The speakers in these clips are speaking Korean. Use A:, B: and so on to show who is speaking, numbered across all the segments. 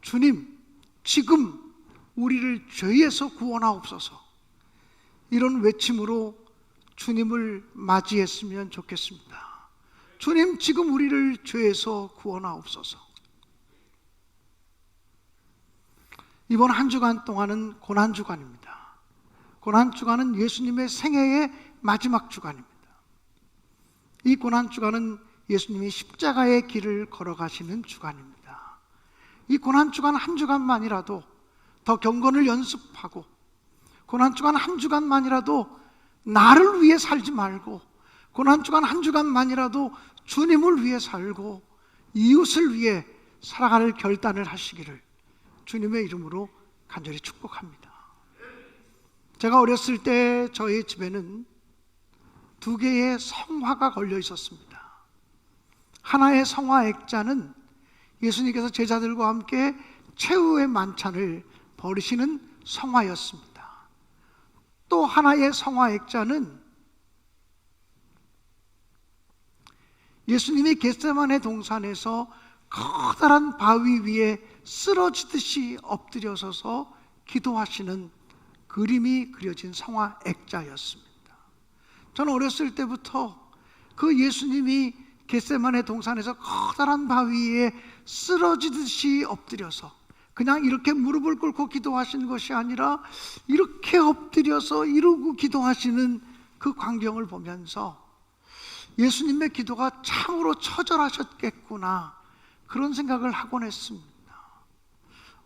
A: 주님, 지금 우리를 죄에서 구원하옵소서, 이런 외침으로 주님을 맞이했으면 좋겠습니다. 주님, 지금 우리를 죄에서 구원하옵소서. 이번 한 주간 동안은 고난주간입니다. 고난주간은 예수님의 생애의 마지막 주간입니다. 이 고난주간은 예수님이 십자가의 길을 걸어가시는 주간입니다. 이 고난주간 한 주간만이라도 더 경건을 연습하고, 고난주간 한 주간만이라도 나를 위해 살지 말고, 고난주간 한 주간만이라도 주님을 위해 살고 이웃을 위해 살아갈 결단을 하시기를 주님의 이름으로 간절히 축복합니다. 제가 어렸을 때 저희 집에는 2개의 성화가 걸려 있었습니다. 하나의 성화 액자는 예수님께서 제자들과 함께 최후의 만찬을 벌이시는 성화였습니다. 또 하나의 성화 액자는 예수님이 겟세마네 동산에서 커다란 바위 위에 쓰러지듯이 엎드려서서 기도하시는 그림이 그려진 성화 액자였습니다. 저는 어렸을 때부터 그 예수님이 겟세마네 동산에서 커다란 바위에 쓰러지듯이 엎드려서 그냥 이렇게 무릎을 꿇고 기도하시는 것이 아니라 이렇게 엎드려서 이러고 기도하시는 그 광경을 보면서 예수님의 기도가 참으로 처절하셨겠구나, 그런 생각을 하곤 했습니다.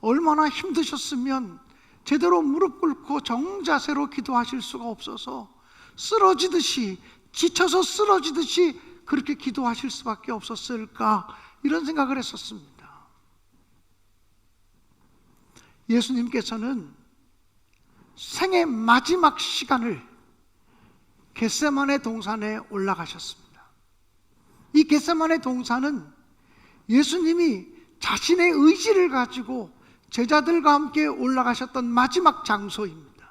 A: 얼마나 힘드셨으면 제대로 무릎 꿇고 정자세로 기도하실 수가 없어서 쓰러지듯이, 지쳐서 쓰러지듯이 그렇게 기도하실 수밖에 없었을까, 이런 생각을 했었습니다. 예수님께서는 생의 마지막 시간을 겟세마네 동산에 올라가셨습니다. 이 겟세마네 동산은 예수님이 자신의 의지를 가지고 제자들과 함께 올라가셨던 마지막 장소입니다.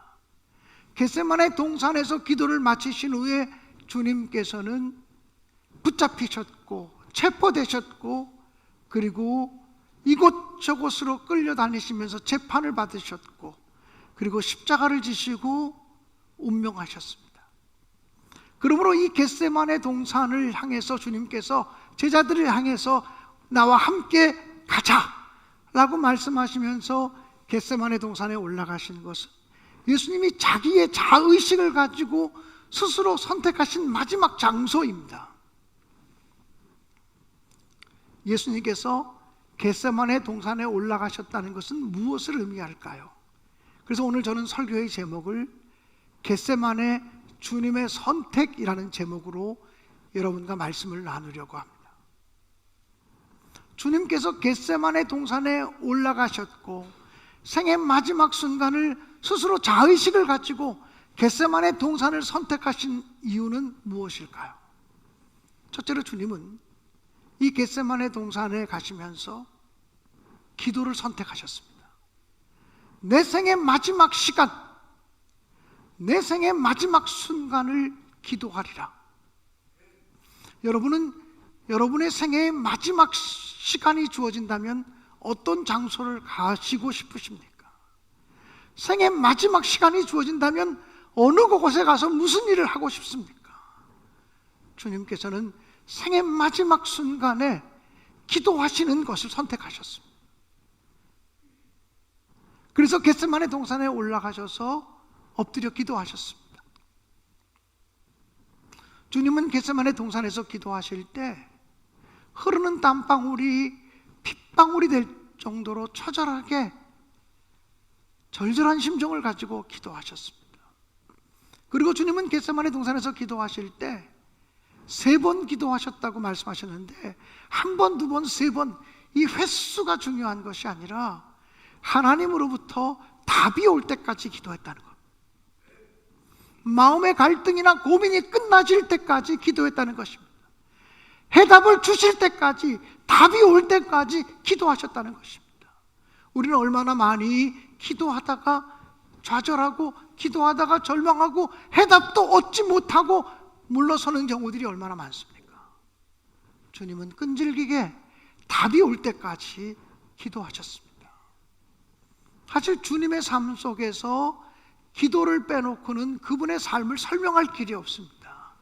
A: 겟세마네 동산에서 기도를 마치신 후에 주님께서는 붙잡히셨고 체포되셨고, 그리고 이곳저곳으로 끌려다니시면서 재판을 받으셨고, 그리고 십자가를 지시고 운명하셨습니다. 그러므로 이 겟세마네 동산을 향해서 주님께서 제자들을 향해서 나와 함께 가자라고 말씀하시면서 겟세마네 동산에 올라가신 것은 예수님이 자기의 자의식을 가지고 스스로 선택하신 마지막 장소입니다. 예수님께서 겟세마네 동산에 올라가셨다는 것은 무엇을 의미할까요? 그래서 오늘 저는 설교의 제목을 겟세마네 주님의 선택이라는 제목으로 여러분과 말씀을 나누려고 합니다. 주님께서 겟세마네 동산에 올라가셨고 생의 마지막 순간을 스스로 자의식을 가지고 겟세마네 동산을 선택하신 이유는 무엇일까요? 첫째로 주님은 이 겟세마네 동산에 가시면서 기도를 선택하셨습니다. 내 생의 마지막 시간, 내 생의 마지막 순간을 기도하리라. 여러분은 여러분의 생애의 마지막 시간이 주어진다면 어떤 장소를 가시고 싶으십니까? 생의 마지막 시간이 주어진다면 어느 곳에 가서 무슨 일을 하고 싶습니까? 주님께서는 생의 마지막 순간에 기도하시는 것을 선택하셨습니다. 그래서 겟세마네 동산에 올라가셔서 엎드려 기도하셨습니다. 주님은 겟세마네 동산에서 기도하실 때 흐르는 땀방울이 핏방울이 될 정도로 처절하게 절절한 심정을 가지고 기도하셨습니다. 그리고 주님은 겟세마네 동산에서 기도하실 때 3번 기도하셨다고 말씀하셨는데, 1번, 2번, 3번, 이 횟수가 중요한 것이 아니라 하나님으로부터 답이 올 때까지 기도했다는 것, 마음의 갈등이나 고민이 끝나질 때까지 기도했다는 것입니다. 해답을 주실 때까지, 답이 올 때까지 기도하셨다는 것입니다. 우리는 얼마나 많이 기도하다가 좌절하고, 기도하다가 절망하고, 해답도 얻지 못하고 물러서는 경우들이 얼마나 많습니까? 주님은 끈질기게 답이 올 때까지 기도하셨습니다. 사실 주님의 삶 속에서 기도를 빼놓고는 그분의 삶을 설명할 길이 없습니다.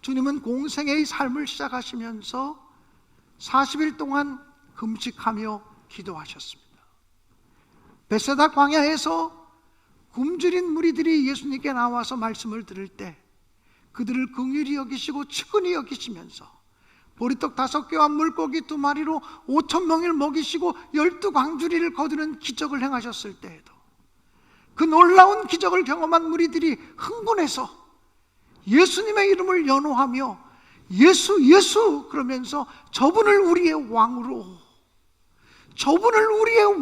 A: 주님은 공생애의 삶을 시작하시면서 40일 동안 금식하며 기도하셨습니다. 벳세다 광야에서 굶주린 무리들이 예수님께 나와서 말씀을 들을 때 그들을 긍휼히 여기시고 측은히 여기시면서 보리떡 5개와 물고기 2마리로 5,000명을 먹이시고 12광주리를 거두는 기적을 행하셨을 때에도 그 놀라운 기적을 경험한 무리들이 흥분해서 예수님의 이름을 연호하며 예수 예수 그러면서 저분을 우리의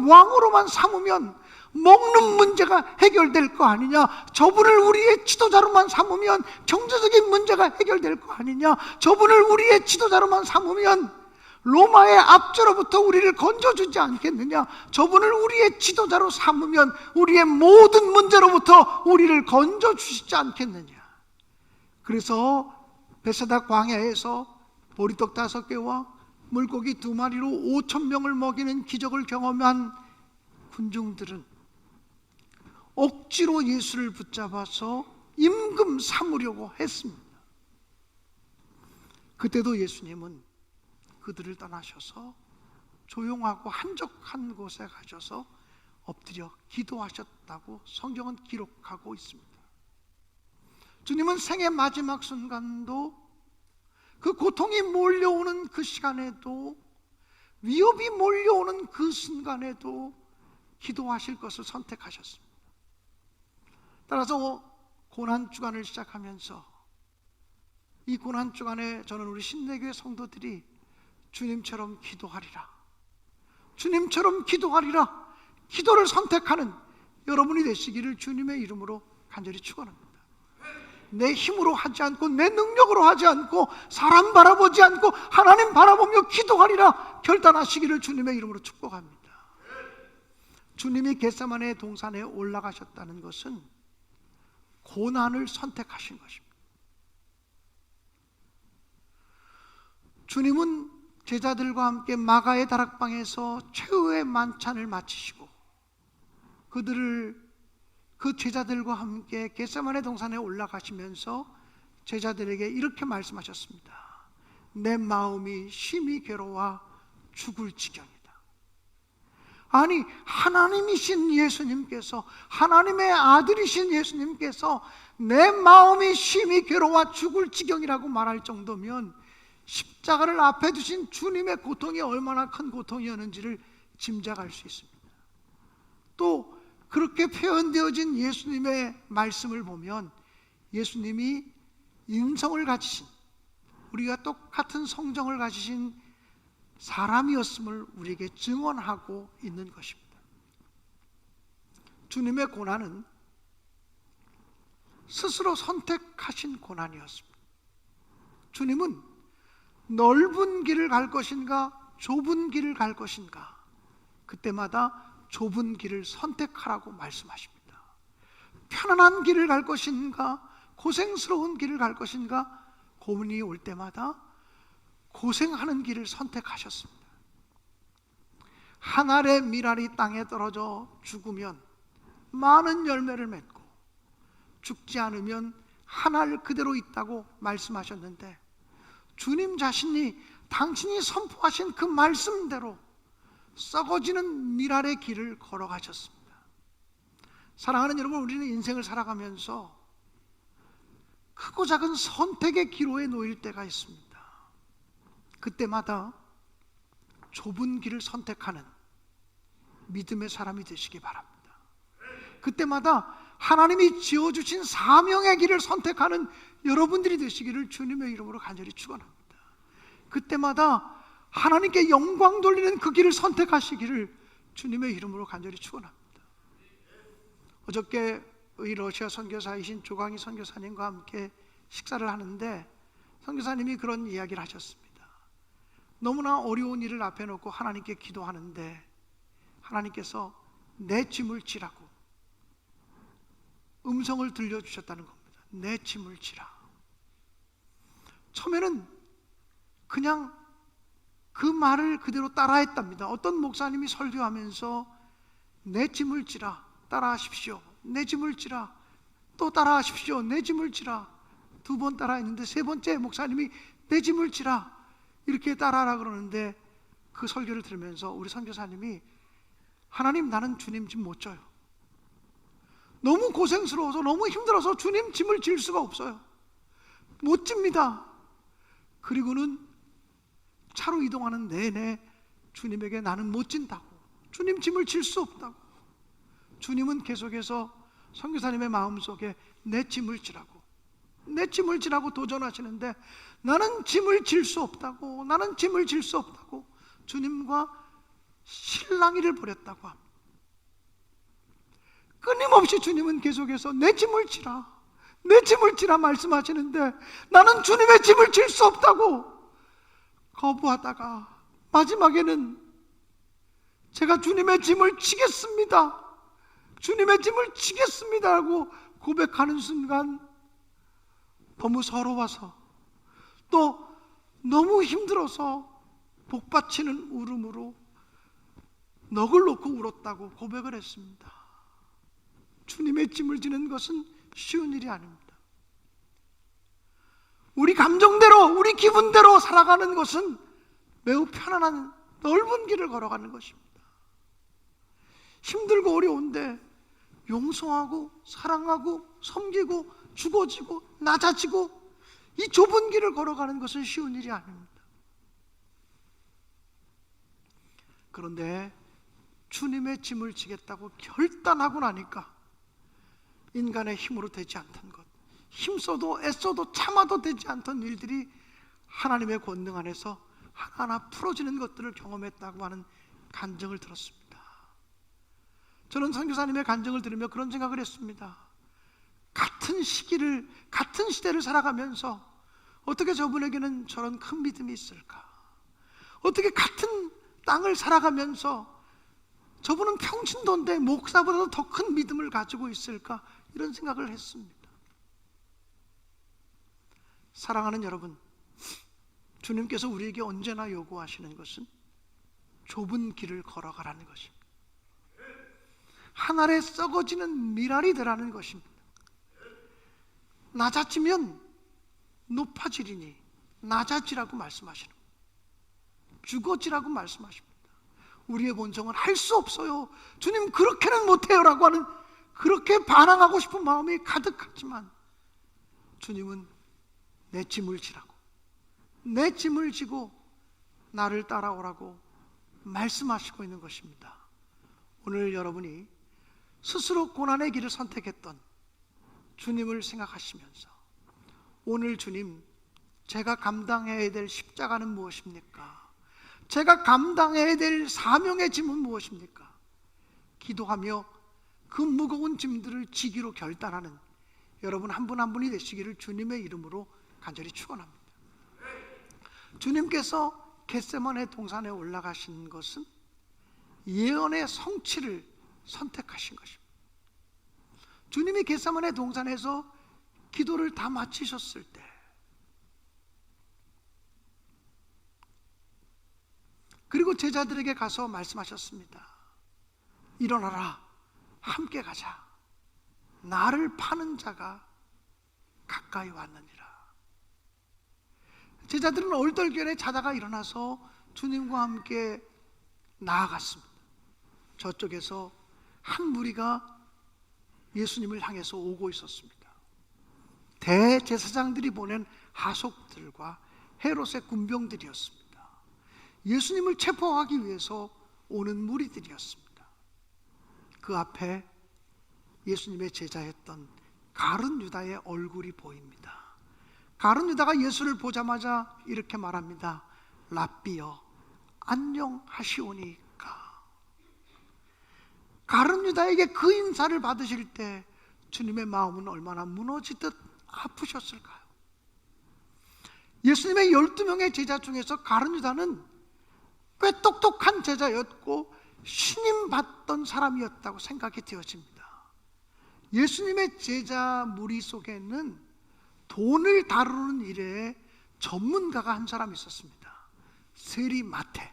A: 왕으로만 삼으면 먹는 문제가 해결될 거 아니냐, 저분을 우리의 지도자로만 삼으면 경제적인 문제가 해결될 거 아니냐, 저분을 우리의 지도자로만 삼으면 로마의 압제로부터 우리를 건져주지 않겠느냐, 저분을 우리의 지도자로 삼으면 우리의 모든 문제로부터 우리를 건져주시지 않겠느냐. 그래서 벳세다 광야에서 보리떡 5개와 물고기 2마리로 5,000명을 먹이는 기적을 경험한 군중들은 억지로 예수를 붙잡아서 임금 삼으려고 했습니다. 그때도 예수님은 그들을 떠나셔서 조용하고 한적한 곳에 가셔서 엎드려 기도하셨다고 성경은 기록하고 있습니다. 주님은 생의 마지막 순간도, 그 고통이 몰려오는 그 시간에도, 위협이 몰려오는 그 순간에도 기도하실 것을 선택하셨습니다. 따라서 고난주간을 시작하면서 이 고난주간에 저는 우리 신내교회 성도들이 주님처럼 기도하리라, 주님처럼 기도하리라, 기도를 선택하는 여러분이 되시기를 주님의 이름으로 간절히 축원합니다. 내 힘으로 하지 않고 내 능력으로 하지 않고 사람 바라보지 않고 하나님 바라보며 기도하리라 결단하시기를 주님의 이름으로 축복합니다. 주님이 겟세마네 동산에 올라가셨다는 것은 고난을 선택하신 것입니다. 주님은 제자들과 함께 마가의 다락방에서 최후의 만찬을 마치시고 그 제자들과 함께 겟세마네 동산에 올라가시면서 제자들에게 이렇게 말씀하셨습니다. 내 마음이 심히 괴로워 죽을 지경이다. 아니, 하나님이신 예수님께서, 하나님의 아들이신 예수님께서 내 마음이 심히 괴로워 죽을 지경이라고 말할 정도면 십자가를 앞에 두신 주님의 고통이 얼마나 큰 고통이었는지를 짐작할 수 있습니다. 또 그렇게 표현되어진 예수님의 말씀을 보면 예수님이 인성을 가지신, 우리가 똑같은 성정을 가지신 사람이었음을 우리에게 증언하고 있는 것입니다. 주님의 고난은 스스로 선택하신 고난이었습니다. 주님은 넓은 길을 갈 것인가 좁은 길을 갈 것인가, 그때마다 좁은 길을 선택하라고 말씀하십니다. 편안한 길을 갈 것인가 고생스러운 길을 갈 것인가, 고민이 올 때마다 고생하는 길을 선택하셨습니다. 한 알의 밀알이 땅에 떨어져 죽으면 많은 열매를 맺고 죽지 않으면 한 알 그대로 있다고 말씀하셨는데, 주님 자신이 당신이 선포하신 그 말씀대로 썩어지는 밀알의 길을 걸어가셨습니다. 사랑하는 여러분, 우리는 인생을 살아가면서 크고 작은 선택의 기로에 놓일 때가 있습니다. 그때마다 좁은 길을 선택하는 믿음의 사람이 되시기 바랍니다. 그때마다 하나님이 지어주신 사명의 길을 선택하는 여러분들이 되시기를 주님의 이름으로 간절히 축원합니다. 그때마다 하나님께 영광 돌리는 그 길을 선택하시기를 주님의 이름으로 간절히 축원합니다. 어저께 의 러시아 선교사이신 조광희 선교사님과 함께 식사를 하는데 선교사님이 그런 이야기를 하셨습니다. 너무나 어려운 일을 앞에 놓고 하나님께 기도하는데 하나님께서 내 짐을 지라고 음성을 들려주셨다는 겁니다. 내 짐을 지라. 처음에는 그냥 그 말을 그대로 따라했답니다. 어떤 목사님이 설교하면서 내 짐을 지라 따라하십시오. 내 짐을 지라 또 따라하십시오. 내 짐을 지라. 2번 따라했는데 3번째 목사님이 내 짐을 지라 이렇게 따라하라 그러는데, 그 설교를 들으면서 우리 선교사님이 하나님, 나는 주님 짐 못 져요. 너무 고생스러워서 너무 힘들어서 주님 짐을 질 수가 없어요. 못 집니다. 그리고는 차로 이동하는 내내 주님에게 나는 못 진다고, 주님 짐을 질 수 없다고. 주님은 계속해서 선교사님의 마음속에 내 짐을 지라고, 내 짐을 지라고 도전하시는데, 나는 짐을 질 수 없다고, 나는 짐을 질 수 없다고 주님과 실랑이를 벌였다고 합니다. 끊임없이 주님은 계속해서 내 짐을 지라, 내 짐을 지라 말씀하시는데, 나는 주님의 짐을 질 수 없다고 거부하다가 마지막에는 제가 주님의 짐을 지겠습니다, 주님의 짐을 지겠습니다 하고 고백하는 순간 너무 서러워서 또 너무 힘들어서 복받치는 울음으로 넋을 놓고 울었다고 고백을 했습니다. 주님의 짐을 지는 것은 쉬운 일이 아닙니다. 우리 감정대로, 우리 기분대로 살아가는 것은 매우 편안한 넓은 길을 걸어가는 것입니다. 힘들고 어려운데 용서하고 사랑하고 섬기고 죽어지고 낮아지고 이 좁은 길을 걸어가는 것은 쉬운 일이 아닙니다. 그런데 주님의 짐을 지겠다고 결단하고 나니까 인간의 힘으로 되지 않던 것, 힘써도 애써도 참아도 되지 않던 일들이 하나님의 권능 안에서 하나하나 풀어지는 것들을 경험했다고 하는 간증을 들었습니다. 저는 선교사님의 간증을 들으며 그런 생각을 했습니다. 같은 시기를, 같은 시대를 살아가면서 어떻게 저분에게는 저런 큰 믿음이 있을까? 어떻게 같은 땅을 살아가면서 저분은 평신도인데 목사보다도 더 큰 믿음을 가지고 있을까? 이런 생각을 했습니다. 사랑하는 여러분, 주님께서 우리에게 언제나 요구하시는 것은 좁은 길을 걸어가라는 것입니다. 한 알에 썩어지는 밀알이 되라는 것입니다. 낮아지면 높아지리니 낮아지라고 말씀하시는 거예요. 죽어지라고 말씀하십니다. 우리의 본성은 할 수 없어요, 주님 그렇게는 못해요 라고 하는, 그렇게 반항하고 싶은 마음이 가득하지만 주님은 내 짐을 지라고, 내 짐을 지고 나를 따라오라고 말씀하시고 있는 것입니다. 오늘 여러분이 스스로 고난의 길을 선택했던 주님을 생각하시면서, 오늘 주님, 제가 감당해야 될 십자가는 무엇입니까? 제가 감당해야 될 사명의 짐은 무엇입니까? 기도하며 그 무거운 짐들을 지기로 결단하는 여러분 한 분 한 분이 되시기를 주님의 이름으로 간절히 축원합니다. 주님께서 겟세마네 동산에 올라가신 것은 예언의 성취를 선택하신 것입니다. 주님이 겟세마네 동산에서 기도를 다 마치셨을 때 그리고 제자들에게 가서 말씀하셨습니다. 일어나라, 함께 가자. 나를 파는 자가 가까이 왔느니라. 제자들은 얼떨결에 자다가 일어나서 주님과 함께 나아갔습니다. 저쪽에서 한 무리가 예수님을 향해서 오고 있었습니다. 대제사장들이 보낸 하속들과 헤롯의 군병들이었습니다. 예수님을 체포하기 위해서 오는 무리들이었습니다. 그 앞에 예수님의 제자였던 가룟 유다의 얼굴이 보입니다. 가룟 유다가 예수를 보자마자 이렇게 말합니다. 랍비여, 안녕하시오니까. 가룟 유다에게 그 인사를 받으실 때 주님의 마음은 얼마나 무너지듯 아프셨을까요? 예수님의 12명의 제자 중에서 가룟 유다는 꽤 똑똑한 제자였고 신임 받던 사람이었다고 생각이 되어집니다. 예수님의 제자 무리 속에는 돈을 다루는 일에 전문가가 한 사람 있었습니다. 세리마테.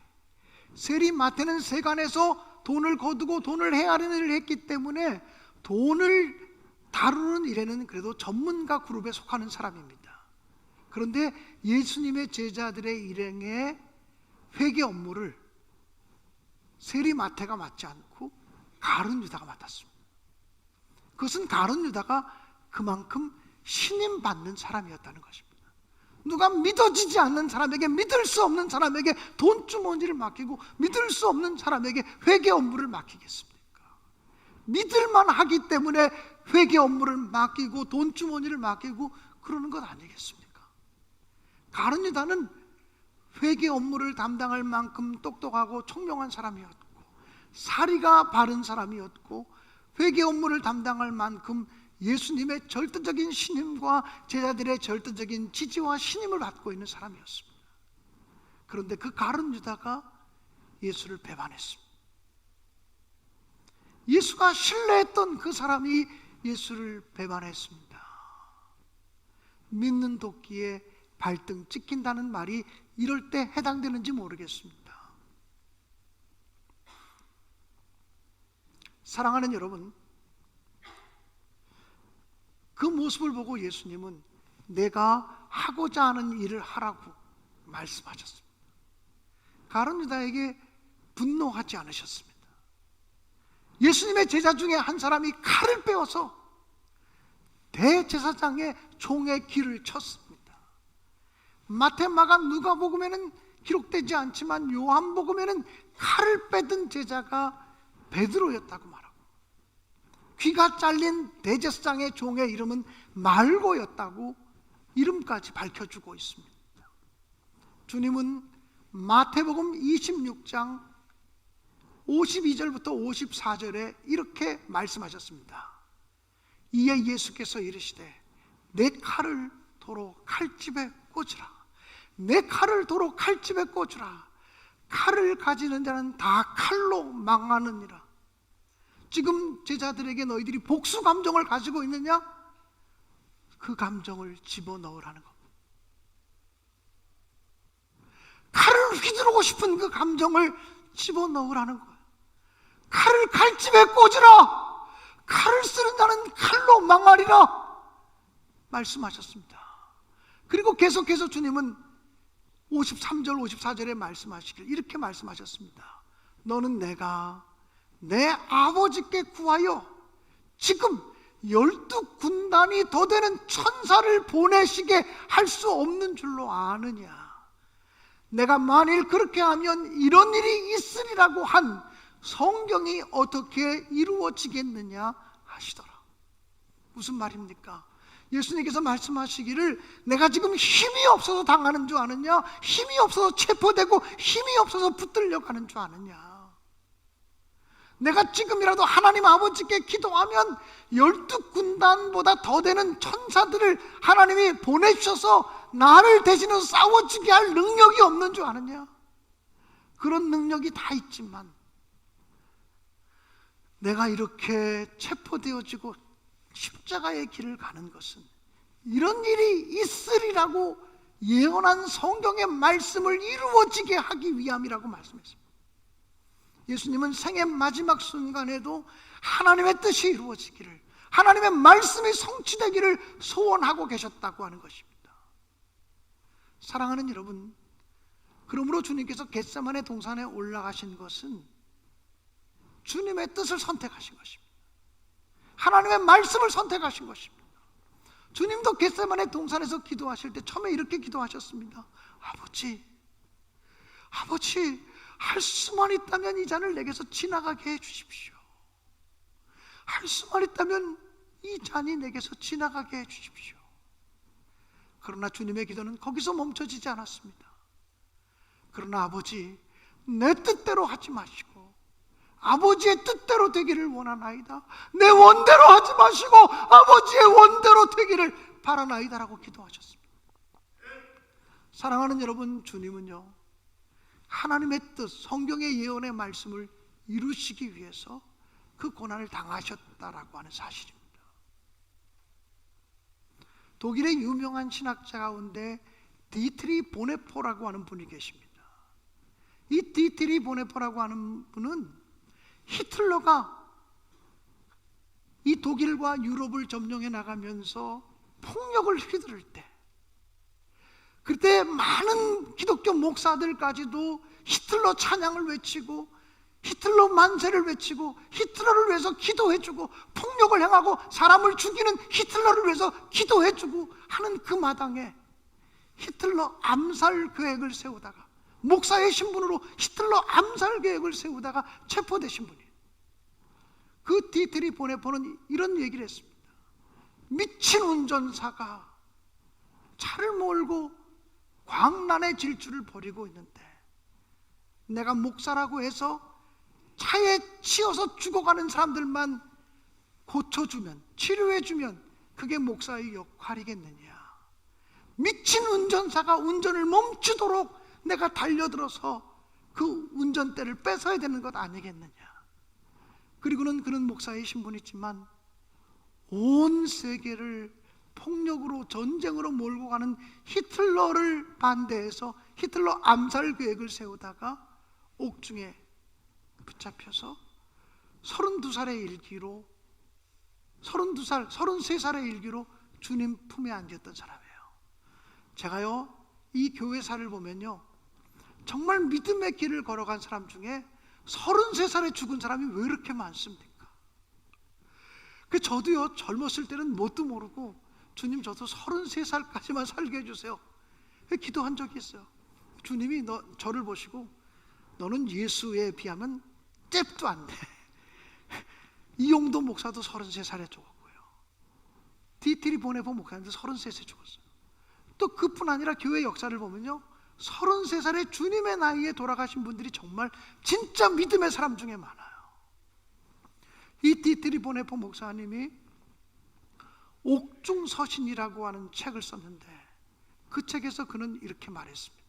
A: 세리 마태는 세간에서 돈을 거두고 돈을 헤아리는 일을 했기 때문에 돈을 다루는 일에는 그래도 전문가 그룹에 속하는 사람입니다. 그런데 예수님의 제자들의 일행의 회계 업무를 세리 마태가 맡지 않고 가룟 유다가 맡았습니다. 그것은 가룟 유다가 그만큼 신임 받는 사람이었다는 것입니다. 누가 믿어지지 않는 사람에게, 믿을 수 없는 사람에게 돈주머니를 맡기고 믿을 수 없는 사람에게 회계 업무를 맡기겠습니까? 믿을만 하기 때문에 회계 업무를 맡기고 돈주머니를 맡기고 그러는 것 아니겠습니까? 가룟 유다는 회계 업무를 담당할 만큼 똑똑하고 총명한 사람이었고 사리가 바른 사람이었고 회계 업무를 담당할 만큼 예수님의 절대적인 신임과 제자들의 절대적인 지지와 신임을 받고 있는 사람이었습니다. 그런데 그 가룟 유다가 예수를 배반했습니다. 예수가 신뢰했던 그 사람이 예수를 배반했습니다. 믿는 도끼에 발등 찍힌다는 말이 이럴 때 해당되는지 모르겠습니다. 사랑하는 여러분, 그 모습을 보고 예수님은 내가 하고자 하는 일을 하라고 말씀하셨습니다. 가룟 유다에게 분노하지 않으셨습니다. 예수님의 제자 중에 한 사람이 칼을 빼어서 대제사장의 종의 귀를 쳤습니다. 마태, 마가, 누가복음에는 기록되지 않지만 요한복음에는 칼을 빼든 제자가 베드로였다고 말합니다. 귀가 잘린 대제사장의 종의 이름은 말고였다고 이름까지 밝혀주고 있습니다. 주님은 마태복음 26장 52절부터 54절에 이렇게 말씀하셨습니다. 이에 예수께서 이르시되 내 칼을 도로 칼집에 꽂으라. 내 칼을 도로 칼집에 꽂으라. 칼을 가지는 자는 다 칼로 망하느니라. 지금 제자들에게 너희들이 복수 감정을 가지고 있느냐? 그 감정을 집어넣으라는 겁니다. 칼을 휘두르고 싶은 그 감정을 집어넣으라는 거예요. 칼을 칼집에 꽂으라. 칼을 쓰는 자는 칼로 망하리라 말씀하셨습니다. 그리고 계속해서 주님은 53절 54절에 말씀하시길 이렇게 말씀하셨습니다. 너는 내가 내 아버지께 구하여 지금 12군단이 더 되는 천사를 보내시게 할 수 없는 줄로 아느냐? 내가 만일 그렇게 하면 이런 일이 있으리라고 한 성경이 어떻게 이루어지겠느냐 하시더라. 무슨 말입니까? 예수님께서 말씀하시기를 내가 지금 힘이 없어서 당하는 줄 아느냐? 힘이 없어서 체포되고 힘이 없어서 붙들려 가는 줄 아느냐? 내가 지금이라도 하나님 아버지께 기도하면 12군단보다 더 되는 천사들을 하나님이 보내주셔서 나를 대신해서 싸워주게 할 능력이 없는 줄 아느냐? 그런 능력이 다 있지만 내가 이렇게 체포되어지고 십자가의 길을 가는 것은 이런 일이 있으리라고 예언한 성경의 말씀을 이루어지게 하기 위함이라고 말씀했습니다. 예수님은 생의 마지막 순간에도 하나님의 뜻이 이루어지기를, 하나님의 말씀이 성취되기를 소원하고 계셨다고 하는 것입니다. 사랑하는 여러분, 그러므로 주님께서 겟세마네 동산에 올라가신 것은 주님의 뜻을 선택하신 것입니다. 하나님의 말씀을 선택하신 것입니다. 주님도 겟세마네 동산에서 기도하실 때 처음에 이렇게 기도하셨습니다. 아버지, 할 수만 있다면 이 잔을 내게서 지나가게 해주십시오. 할 수만 있다면 이 잔이 내게서 지나가게 해주십시오. 그러나 주님의 기도는 거기서 멈춰지지 않았습니다. 그러나 아버지, 내 뜻대로 하지 마시고 아버지의 뜻대로 되기를 원하나이다. 내 원대로 하지 마시고 아버지의 원대로 되기를 바라나이다라고 기도하셨습니다. 사랑하는 여러분, 주님은요 하나님의 뜻, 성경의 예언의 말씀을 이루시기 위해서 그 고난을 당하셨다라고 하는 사실입니다. 독일의 유명한 신학자 가운데 디트리 보네포라고 하는 분이 계십니다. 이 디트리 보네포라고 하는 분은 히틀러가 이 독일과 유럽을 점령해 나가면서 폭력을 휘두를 때, 그때 많은 기독교 목사들까지도 히틀러 찬양을 외치고 히틀러 만세를 외치고 히틀러를 위해서 기도해주고 폭력을 행하고 사람을 죽이는 히틀러를 위해서 기도해주고 하는 그 마당에 히틀러 암살 계획을 세우다가, 목사의 신분으로 히틀러 암살 계획을 세우다가 체포되신 분이에요. 그 디트리 보네포는 이런 얘기를 했습니다. 미친 운전사가 차를 몰고 광란의 질주를 벌이고 있는데 내가 목사라고 해서 차에 치여서 죽어가는 사람들만 고쳐주면, 치료해주면 그게 목사의 역할이겠느냐. 미친 운전사가 운전을 멈추도록 내가 달려들어서 그 운전대를 뺏어야 되는 것 아니겠느냐. 그리고는 그는 목사의 신분이지만 온 세계를 폭력으로 전쟁으로 몰고 가는 히틀러를 반대해서 히틀러 암살 계획을 세우다가 옥중에 붙잡혀서 32살의 일기로 33살의 일기로 주님 품에 안겼던 사람이에요. 제가요, 이 교회사를 보면요, 정말 믿음의 길을 걸어간 사람 중에 33살에 죽은 사람이 왜 이렇게 많습니까? 저도요, 젊었을 때는 뭣도 모르고 주님, 저도 33살까지만 살게 해주세요, 기도한 적이 있어요. 주님이 저를 보시고 너는 예수에 비하면 잽도 안 돼. 이용도 목사도 33살에 죽었고요. 디트리 보네포 목사님도 33살에 죽었어요. 또 그뿐 아니라 교회 역사를 보면요, 33살에 주님의 나이에 돌아가신 분들이 정말 진짜 믿음의 사람 중에 많아요. 이 디트리 보네포 목사님이 옥중서신이라고 하는 책을 썼는데 그 책에서 그는 이렇게 말했습니다.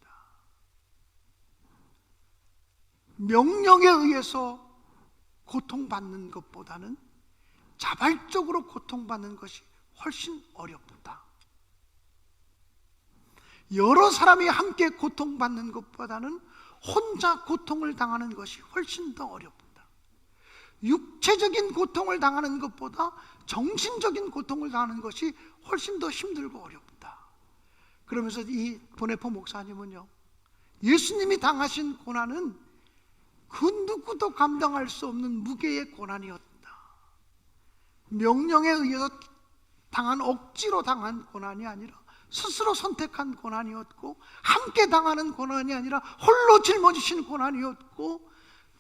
A: 명령에 의해서 고통받는 것보다는 자발적으로 고통받는 것이 훨씬 어렵다. 여러 사람이 함께 고통받는 것보다는 혼자 고통을 당하는 것이 훨씬 더 어렵다. 육체적인 고통을 당하는 것보다 정신적인 고통을 당하는 것이 훨씬 더 힘들고 어렵다. 그러면서 이 보네포 목사님은요, 예수님이 당하신 고난은 그 누구도 감당할 수 없는 무게의 고난이었다. 명령에 의해서 당한, 억지로 당한 고난이 아니라 스스로 선택한 고난이었고, 함께 당하는 고난이 아니라 홀로 짊어지신 고난이었고,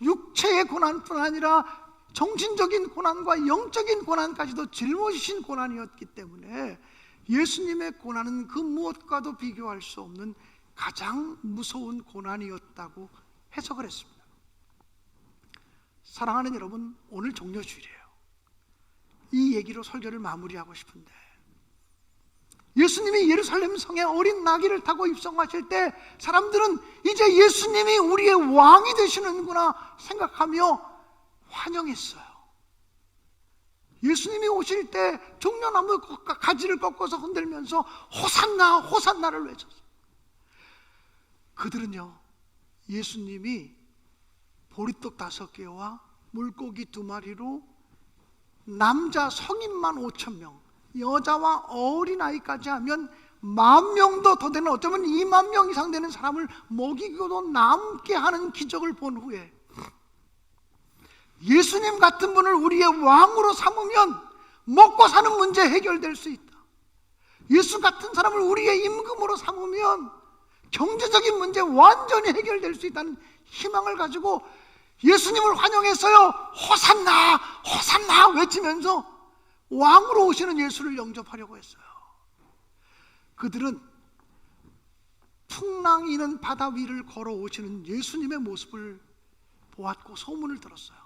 A: 육체의 고난뿐 아니라 정신적인 고난과 영적인 고난까지도 짊어지신 고난이었기 때문에 예수님의 고난은 그 무엇과도 비교할 수 없는 가장 무서운 고난이었다고 해석을 했습니다. 사랑하는 여러분, 오늘 종려주일이에요. 이 얘기로 설교를 마무리하고 싶은데, 예수님이 예루살렘 성에 어린 나귀를 타고 입성하실 때 사람들은 이제 예수님이 우리의 왕이 되시는구나 생각하며 환영했어요. 예수님이 오실 때 종려나무 가지를 꺾어서 흔들면서 호산나 호산나를 외쳤어요. 그들은요, 예수님이 보리떡 5개와 물고기 2마리로 남자 성인만 5,000명, 여자와 어린아이까지 하면 10,000명도 더 되는, 어쩌면 20,000명 이상 되는 사람을 먹이고도 남게 하는 기적을 본 후에 예수님 같은 분을 우리의 왕으로 삼으면 먹고 사는 문제 해결될 수 있다. 예수 같은 사람을 우리의 임금으로 삼으면 경제적인 문제 완전히 해결될 수 있다는 희망을 가지고 예수님을 환영했어요. 호산나 호산나 외치면서 왕으로 오시는 예수를 영접하려고 했어요. 그들은 풍랑이는 바다 위를 걸어오시는 예수님의 모습을 보았고 소문을 들었어요.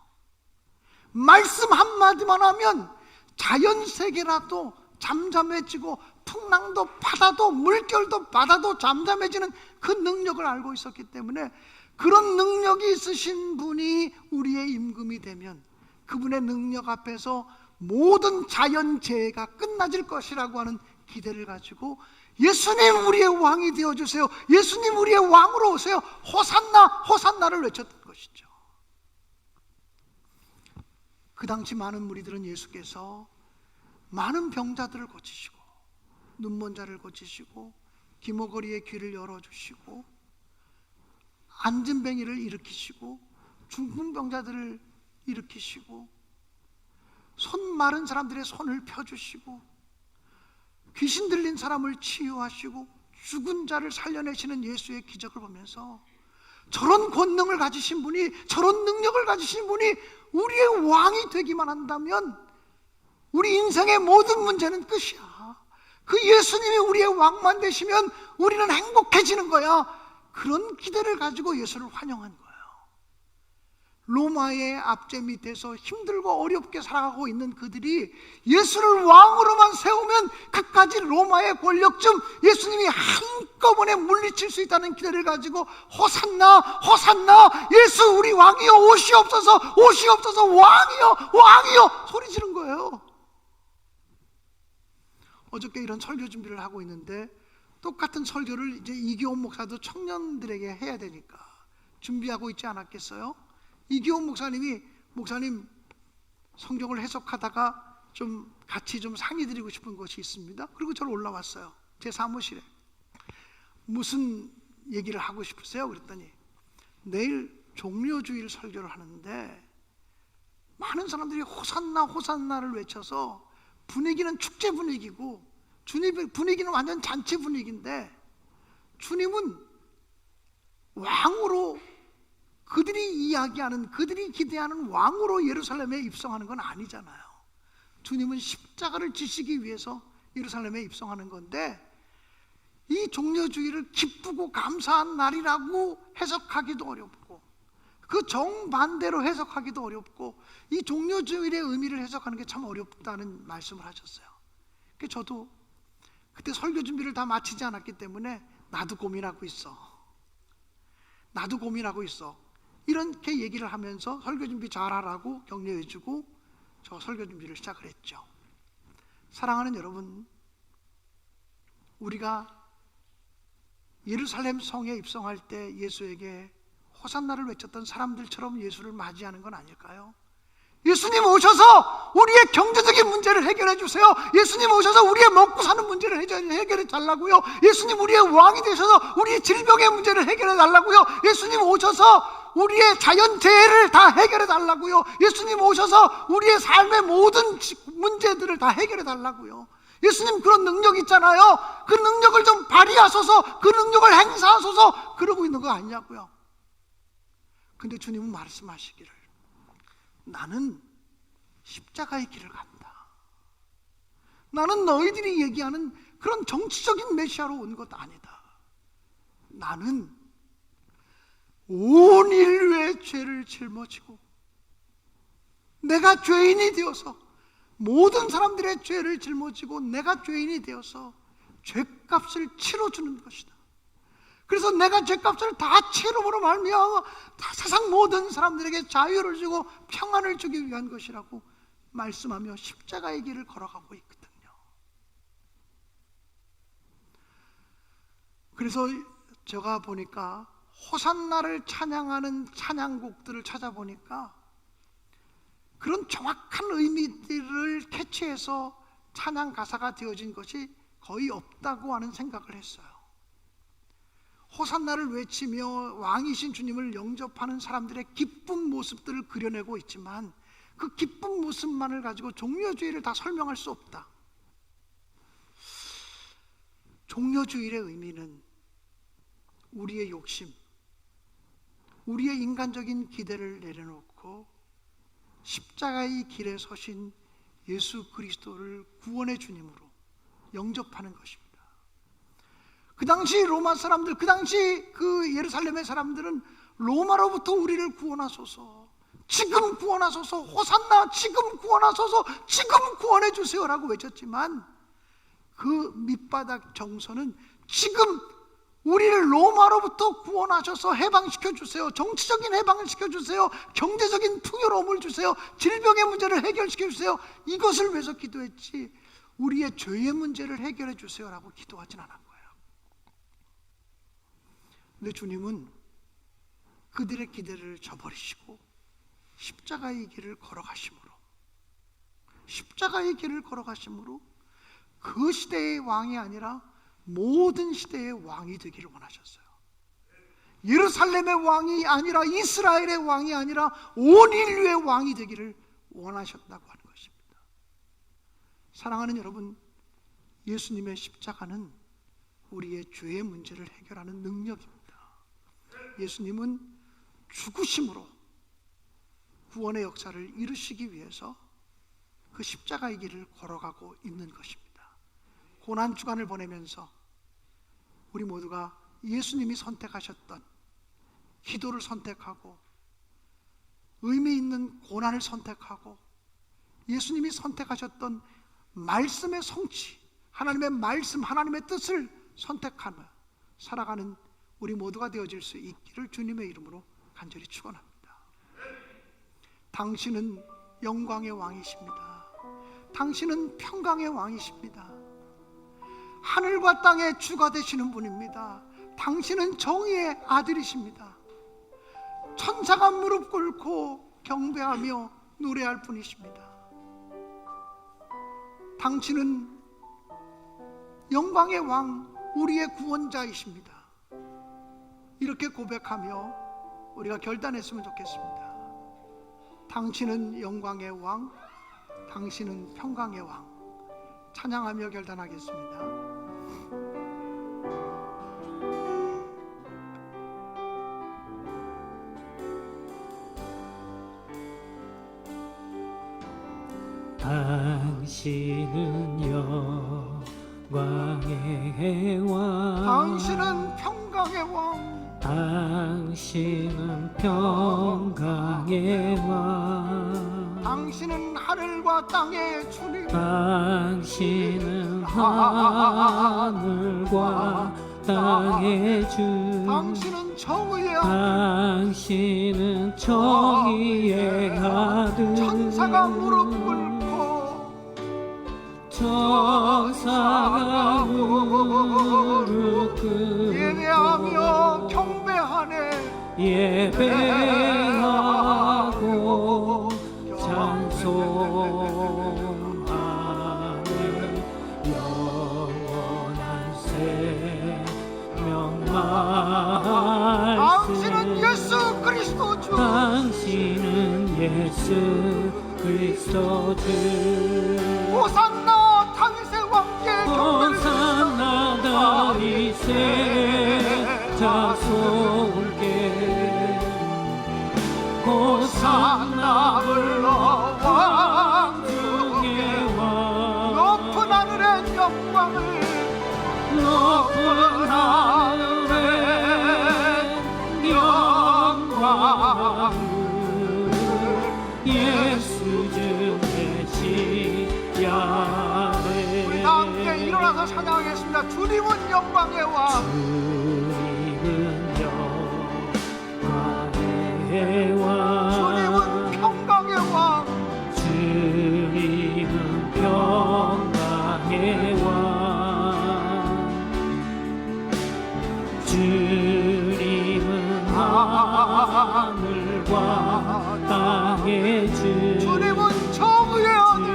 A: 말씀 한마디만 하면 자연세계라도 잠잠해지고 풍랑도 바다도 물결도 바다도 잠잠해지는 그 능력을 알고 있었기 때문에 그런 능력이 있으신 분이 우리의 임금이 되면 그분의 능력 앞에서 모든 자연재해가 끝나질 것이라고 하는 기대를 가지고 예수님 우리의 왕이 되어주세요. 예수님 우리의 왕으로 오세요. 호산나 호산나를 외쳤던 것이죠. 그 당시 많은 무리들은 예수께서 많은 병자들을 고치시고 눈먼 자를 고치시고 기모거리의 귀를 열어주시고 안진뱅이를 일으키시고 중풍병자들을 일으키시고 손 마른 사람들의 손을 펴주시고 귀신 들린 사람을 치유하시고 죽은 자를 살려내시는 예수의 기적을 보면서 저런 권능을 가지신 분이, 저런 능력을 가지신 분이 우리의 왕이 되기만 한다면 우리 인생의 모든 문제는 끝이야. 그 예수님이 우리의 왕만 되시면 우리는 행복해지는 거야. 그런 기대를 가지고 예수를 환영한 거예요. 로마의 압제 밑에서 힘들고 어렵게 살아가고 있는 그들이 예수를 왕으로만 세우면 그까지 로마의 권력 좀 예수님이 한꺼번에 물리칠 수 있다는 기대를 가지고 호산나 호산나 예수 우리 왕이여 오시옵소서 오시옵소서 왕이여 왕이여 소리 지른 거예요. 어저께 이런 설교 준비를 하고 있는데 똑같은 설교를 이제 이기원 목사도 청년들에게 해야 되니까 준비하고 있지 않았겠어요? 이기원 목사님이 목사님 성경을 해석하다가 좀 같이 좀 상의드리고 싶은 것이 있습니다. 그리고 저를 올라왔어요. 제 사무실에. 무슨 얘기를 하고 싶으세요? 그랬더니 내일 종려주일 설교를 하는데 많은 사람들이 호산나 호산나를 외쳐서 분위기는 축제 분위기고 분위기는 완전 잔치 분위기인데 주님은 왕으로 그들이 이야기하는, 그들이 기대하는 왕으로 예루살렘에 입성하는 건 아니잖아요. 주님은 십자가를 지시기 위해서 예루살렘에 입성하는 건데 이 종려주의를 기쁘고 감사한 날이라고 해석하기도 어렵고 그 정반대로 해석하기도 어렵고 이 종려주일의 의미를 해석하는 게 참 어렵다는 말씀을 하셨어요. 그래서 저도 그때 설교 준비를 다 마치지 않았기 때문에 나도 고민하고 있어. 이렇게 얘기를 하면서 설교 준비 잘하라고 격려해주고 저 설교 준비를 시작을 했죠. 사랑하는 여러분, 우리가 예루살렘 성에 입성할 때 예수에게 호산나를 외쳤던 사람들처럼 예수를 맞이하는 건 아닐까요? 예수님 오셔서 우리의 경제적인 문제를 해결해 주세요. 예수님 오셔서 우리의 먹고 사는 문제를 해결해 달라고요. 예수님 우리의 왕이 되셔서 우리의 질병의 문제를 해결해 달라고요. 예수님 오셔서 우리의 자연재해를 다 해결해 달라고요. 예수님 오셔서 우리의 삶의 모든 문제들을 다 해결해 달라고요. 예수님 그런 능력 있잖아요. 그 능력을 좀 발휘하소서, 그 능력을 행사하소서 그러고 있는 거 아니냐고요. 근데 주님은 말씀하시기를 나는 십자가의 길을 간다. 나는 너희들이 얘기하는 그런 정치적인 메시아로 온 것 아니다. 나는 온 인류의 죄를 짊어지고 내가 죄인이 되어서 모든 사람들의 죄를 짊어지고 내가 죄인이 되어서 죄값을 치러주는 것이다. 그래서 내가 죄값을 다 치름으로 말미암아 다 세상 모든 사람들에게 자유를 주고 평안을 주기 위한 것이라고 말씀하며 십자가의 길을 걸어가고 있거든요. 그래서 제가 보니까 호산나를 찬양하는 찬양곡들을 찾아보니까 그런 정확한 의미들을 캐치해서 찬양 가사가 되어진 것이 거의 없다고 하는 생각을 했어요. 호산나를 외치며 왕이신 주님을 영접하는 사람들의 기쁜 모습들을 그려내고 있지만 그 기쁜 모습만을 가지고 종려주일을 다 설명할 수 없다. 종려주일의 의미는 우리의 욕심, 우리의 인간적인 기대를 내려놓고 십자가의 길에 서신 예수 그리스도를 구원의 주님으로 영접하는 것입니다. 그 당시 로마 사람들, 그 당시 그 예루살렘의 사람들은 로마로부터 우리를 구원하소서, 지금 구원하소서, 호산나 지금 구원하소서, 지금 구원해 주세요라고 외쳤지만 그 밑바닥 정서는 지금 우리를 로마로부터 구원하셔서 해방시켜 주세요. 정치적인 해방을 시켜주세요. 경제적인 풍요로움을 주세요. 질병의 문제를 해결시켜 주세요. 이것을 위해서 기도했지 우리의 죄의 문제를 해결해 주세요라고 기도하진 않은 거예요. 근데 주님은 그들의 기대를 저버리시고 십자가의 길을 걸어가심으로 그 시대의 왕이 아니라 모든 시대의 왕이 되기를 원하셨어요. 예루살렘의 왕이 아니라 이스라엘의 왕이 아니라 온 인류의 왕이 되기를 원하셨다고 하는 것입니다. 사랑하는 여러분, 예수님의 십자가는 우리의 죄의 문제를 해결하는 능력입니다. 예수님은 죽으심으로 구원의 역사를 이루시기 위해서 그 십자가의 길을 걸어가고 있는 것입니다. 고난주간을 보내면서 우리 모두가 예수님이 선택하셨던 기도를 선택하고 의미 있는 고난을 선택하고 예수님이 선택하셨던 말씀의 성취, 하나님의 말씀, 하나님의 뜻을 선택하며 살아가는 우리 모두가 되어질 수 있기를 주님의 이름으로 간절히 축원합니다. 당신은 영광의 왕이십니다. 당신은 평강의 왕이십니다. 하늘과 땅의 주가 되시는 분입니다. 당신은 정의의 아들이십니다. 천사가 무릎 꿇고 경배하며 노래할 분이십니다. 당신은 영광의 왕, 우리의 구원자이십니다. 이렇게 고백하며 우리가 결단했으면 좋겠습니다. 당신은 영광의 왕, 당신은 평강의 왕. 찬양하며 결단하겠습니다.
B: 당신은 영광의 왕,
A: 당신은 평강의 왕,
B: 당신은 평강의 왕,
A: 당신은 하늘과 땅의 주님,
B: 당신은 하늘과 땅의 주,
A: 당신은 정의의 아들,
B: 당신은 정의의 아들,
A: 천사가 무릎 꿇고
B: 천사가 무릎 꿇고
A: 예배하며 경배하네,
B: 예배하고 찬송하네. 영원한 생명 말씀,
A: 당신은 예수 그리스도 주,
B: 당신은 예수 그리스도 주.
A: 호산나 다윗의 왕께
B: 호산나 다윗의 자손께, 호산나
A: 불러 왕
B: 중의 왕,
A: 높은 하늘의 영광을,
B: 높은 하늘의 영광을 예수 중에 지야네.
A: 우리 다 함께 일어나서 찬양하겠습니다. 주님은 영광의 왕,
B: 주님은 영광의 왕,
A: 주님은 평강의 왕,
B: 주님은 평강의 왕, 주님은 하늘과 땅의 주,
A: 주님은 정의의 아들,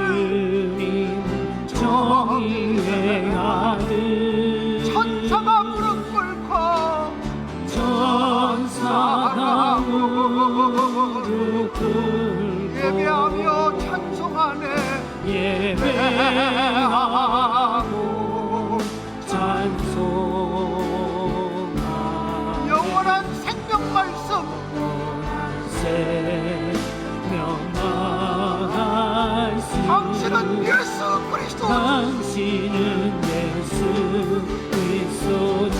B: 주님은 정의의 아들,
A: 천사가 무릎 꿇고
B: 천사가 무릎 꿇고
A: 예배하며 찬송하네,
B: 예배하고 찬송하네.
A: 영원한 생명 말씀,
B: 생명 말씀,
A: 당신은 예수 그리스도,
B: 당신은 예수 그리스도 주.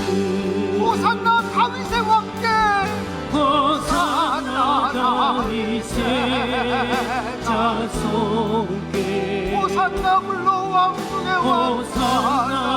A: 호산나 다윗의 왕께,
B: 호산나 다윗의 자손께,
A: 호산나 불러 왕 중의 왕,
B: 호산나